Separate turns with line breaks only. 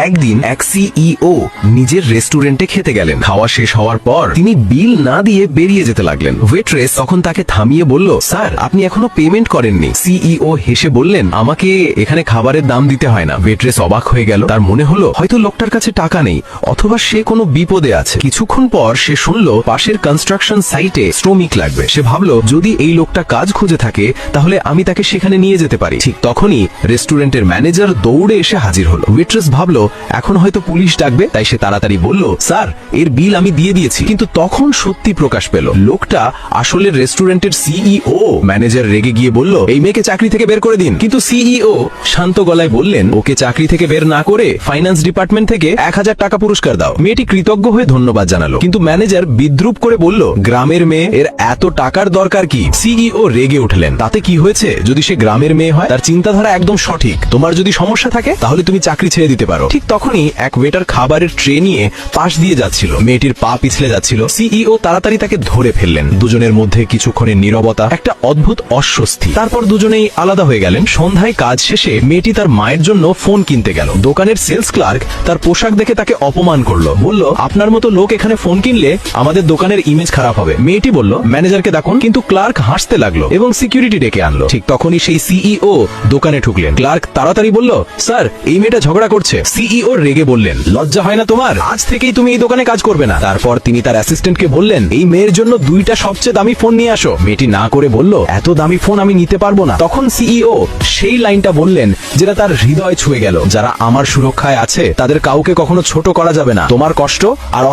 একদিন এক সিইও নিজের রেস্টুরেন্টে খেতে গেলেন। খাওয়া শেষ হওয়ার পর তিনি বিল না দিয়ে বেরিয়ে যেতে লাগলেন। ওয়েট্রেস তখন তাকে থামিয়ে বলল, স্যার আপনি এখনো পেমেন্ট করেননি। সিইও হেসে বললেন, আমাকে এখানে খাবারের দাম দিতে হয় না। ওয়েট্রেস অবাক হয়ে গেল। তার মনে হলো হয়তো লোকটার কাছে টাকা নেই, অথবা সে কোনো বিপদে আছে। কিছুক্ষণ পর সে শুনল পাশের কনস্ট্রাকশন সাইটে শ্রমিক লাগবে। সে ভাবল, যদি এই লোকটা কাজ খুঁজে থাকে তাহলে আমি তাকে সেখানে নিয়ে যেতে পারি। ঠিক তখনই রেস্টুরেন্টের ম্যানেজার দৌড়ে এসে হাজির হলো। ওয়েট্রেস ভাবলো এখন হয়তো পুলিশ ডাকবে, তাই সে তাড়াতাড়ি বলল, স্যার এর বিল আমি দিয়ে দিয়েছি। কিন্তু তখন সত্যি প্রকাশ পেল, লোকটা আসলে রেস্টুরেন্টের সিইও। ম্যানেজার রেগে গিয়ে বলল, এই মেয়েকে চাকরি থেকে বের করে দিন। কিন্তু সিইও শান্ত গলায় বললেন, ওকে চাকরি থেকে বের না করে ফাইন্যান্স ডিপার্টমেন্ট থেকে 1000 টাকা পুরস্কার দাও। মেয়েটি কৃতজ্ঞ হয়ে ধন্যবাদ জানালো। কিন্তু ম্যানেজার বিদ্রুপ করে বলল, গ্রামের মেয়ে, এর এত টাকার দরকার কি? সিইও রেগে উঠলেন, তাতে কি হয়েছে? যদি সে গ্রামের মেয়ে হয়, তার চিন্তাধারা একদম সঠিক। তোমার যদি সমস্যা থাকে তাহলে তুমি চাকরি ছেড়ে দিতে পারো। ঠিক তখনই এক ওয়েটার খাবারের ট্রে নিয়ে পাশ দিয়ে যাচ্ছিল। মেয়েটির পা পিছলে যাচ্ছিল। সিইও তাড়াতাড়ি তাকে ধরে ফেললেন। দুজনের মধ্যে কিছুক্ষণের নীরবতা, একটা অদ্ভুত অস্বস্তি। তারপর দুজনেই আলাদা হয়ে গেলেন। সন্ধ্যায় কাজ শেষে মেয়েটি তার মায়ের জন্য ফোন কিনতে গেল। দোকানের সেলস ক্লার্ক তার পোশাক দেখে তাকে অপমান করলো। বলল, আপনার মতো লোক এখানে ফোন কিনলে আমাদের দোকানের ইমেজ খারাপ হবে। মেয়েটি বলল, ম্যানেজারকে ডাকুন। কিন্তু ক্লার্ক হাসতে লাগলো এবং সিকিউরিটি ডেকে আনলো। ঠিক তখনই সেই সিইও দোকানে ঢুকলেন। ক্লার্ক তাড়াতাড়ি বলল, স্যার এই মেয়েটা ঝগড়া করছে। সিইও রেগে বললেন, লজ্জা হয় না তোমার? আজ থেকেই তুমি এই দোকানে কাজ করবে না। তারপর তিনি তার অ্যাসিস্ট্যান্টকে বললেন, এই মেয়ের জন্য 2টা সবচেয়ে দামি ফোন নিয়ে আসো। মেয়েটি না করে বলল, এত দামি ফোন আমি নিতে পারবো না। তখন সিইও সেই লাইনটা বললেন যেটা তার হৃদয় ছুঁয়ে গেল, যারা আমার সুরক্ষায় আছে তাদের কাউকে কখনো ছোট করা যাবে না। তোমার কষ্ট আর